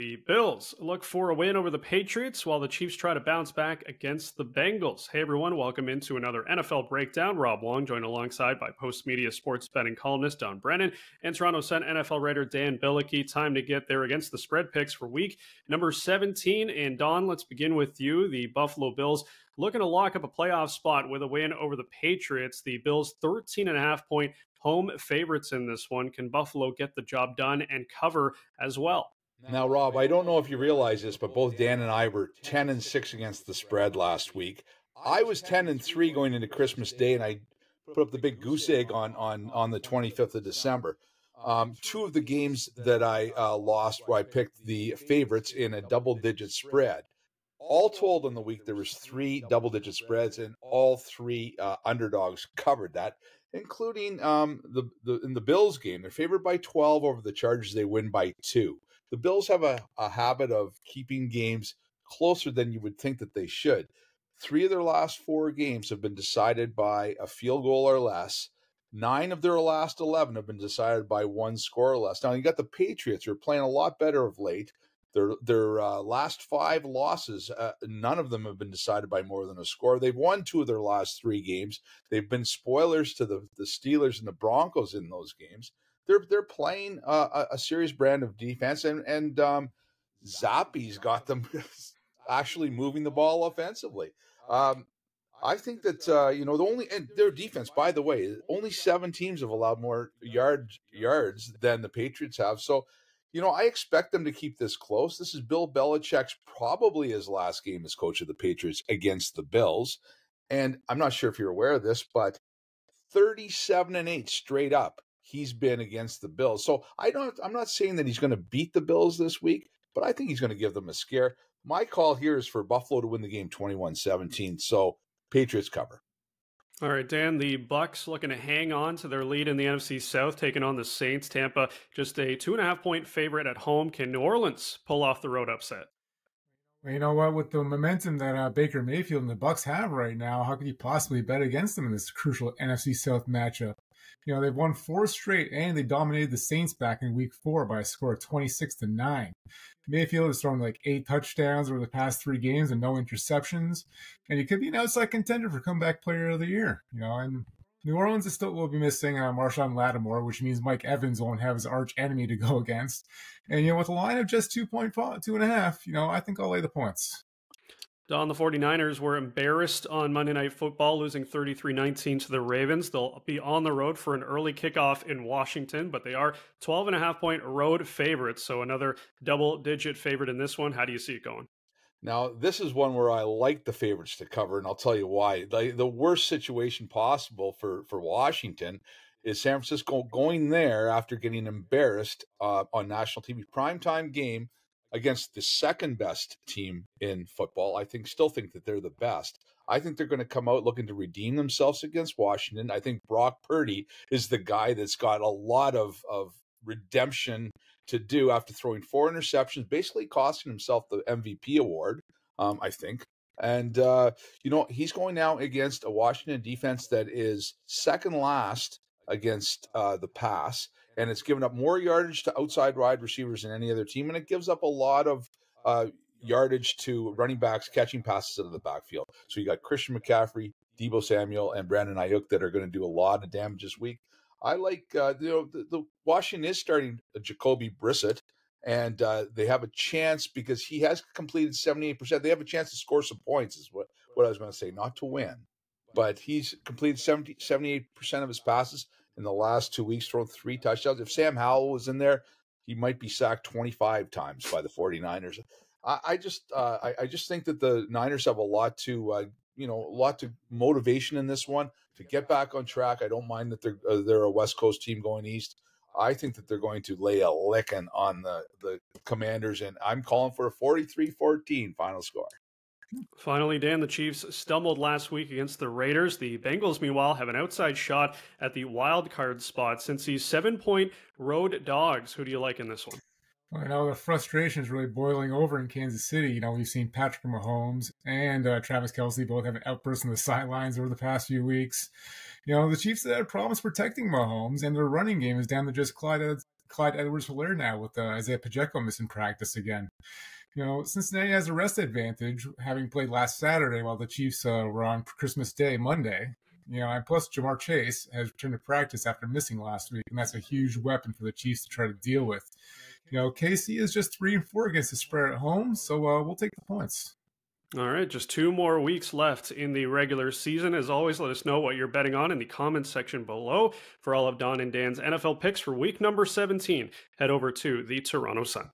The Bills look for a win over the Patriots while the Chiefs try to bounce back against the Bengals. Hey everyone, welcome into another NFL Breakdown. Rob Wong joined alongside by Postmedia sports betting columnist Don Brennan and Toronto Sun NFL writer Dan Bilicki. Time to get there against the spread picks for week number 17. And Don, let's begin with you. The Buffalo Bills looking to lock up a playoff spot with a win over the Patriots. The Bills 13.5-point home favorites in this one. Can Buffalo get the job done and cover as well? Now, Rob, I don't know if you realize this, but both Dan and I were 10-6 against the spread last week. I was 10-3 going into Christmas Day, and I put up the big goose egg on the 25th of December. Two of the games that I lost where I picked the favorites in a double-digit spread. All told on the week, there was 3 double-digit spreads, and all 3 underdogs covered that, including in the Bills game. They're favored by 12 over the Chargers. They win by 2. The Bills have a habit of keeping games closer than you would think that they should. 3 of their last 4 games have been decided by a field goal or less. 9 of their last 11 have been decided by 1 score or less. Now, you got the Patriots, who are playing a lot better of late. Their last 5 losses, none of them have been decided by more than a score. They've won 2 of their last 3 games. They've been spoilers to the Steelers and the Broncos in those games. They're playing a serious brand of defense, and Zappi's got them actually moving the ball offensively. I think that and their defense, by the way, only 7 teams have allowed more yards than the Patriots have. So, I expect them to keep this close. This is Bill Belichick's probably his last game as coach of the Patriots against the Bills, and I'm not sure if you're aware of this, but 37-8 straight up he's been against the Bills. So I'm not saying that he's going to beat the Bills this week, but I think he's going to give them a scare. My call here is for Buffalo to win the game 21-17. So Patriots cover. All right, Dan, the Bucs looking to hang on to their lead in the NFC South, taking on the Saints. Tampa just a 2.5-point favorite at home. Can New Orleans pull off the road upset? Well, you know what? With the momentum that Baker Mayfield and the Bucs have right now, how could you possibly bet against them in this crucial NFC South matchup? They've won 4 straight, and they dominated the Saints back in Week 4 by a score of 26-9. Mayfield has thrown like 8 touchdowns over the past 3 games and no interceptions, and he could be an outside contender for comeback player of the year. And New Orleans is still will be missing Marshawn Lattimore, which means Mike Evans won't have his arch enemy to go against. And with a line of just 2.5, I think I'll lay the points. Don, the 49ers were embarrassed on Monday Night Football, losing 33-19 to the Ravens. They'll be on the road for an early kickoff in Washington, but they are 12.5-point road favorites, so another double-digit favorite in this one. How do you see it going? Now, this is one where I like the favorites to cover, and I'll tell you why. The worst situation possible for Washington is San Francisco going there after getting embarrassed on national TV. Primetime game against the second best team in football. Still think that they're the best. I think they're going to come out looking to redeem themselves against Washington. I think Brock Purdy is the guy that's got a lot of redemption to do after throwing 4 interceptions, basically costing himself the MVP award, I think. And, he's going now against a Washington defense that is second last against the pass. And it's given up more yardage to outside wide receivers than any other team. And it gives up a lot of yardage to running backs catching passes out of the backfield. So you got Christian McCaffrey, Deebo Samuel, and Brandon Ayuk that are going to do a lot of damage this week. I like, the Washington is starting Jacoby Brissett, and they have a chance because he has completed 78%. They have a chance to score some points is what I was going to say, not to win. But he's completed 78% of his passes in the last 2 weeks, thrown 3 touchdowns. If Sam Howell was in there, he might be sacked 25 times by the 49ers. I just think that the Niners have a lot to motivation in this one to get back on track. I don't mind that they're a West Coast team going east. I think that they're going to lay a licking on the Commanders, and I'm calling for a 43-14 final score. Finally, Dan, the Chiefs stumbled last week against the Raiders. The Bengals, meanwhile, have an outside shot at the wild card spot since these 7-point road dogs. Who do you like in this one? Well, the frustration is really boiling over in Kansas City. We've seen Patrick Mahomes and Travis Kelce both have an outburst on the sidelines over the past few weeks. The Chiefs had problems protecting Mahomes, and their running game is down to just Clyde Clyde Edwards-Helaire now with Isaiah Pacheco missing practice again. Cincinnati has a rest advantage, having played last Saturday while the Chiefs were on Christmas Day, Monday. And plus Jamar Chase has returned to practice after missing last week, and that's a huge weapon for the Chiefs to try to deal with. KC is just 3-4 against the spread at home, so we'll take the points. All right, just 2 more weeks left in the regular season. As always, let us know what you're betting on in the comments section below. For all of Don and Dan's NFL picks for week number 17, head over to the Toronto Sun.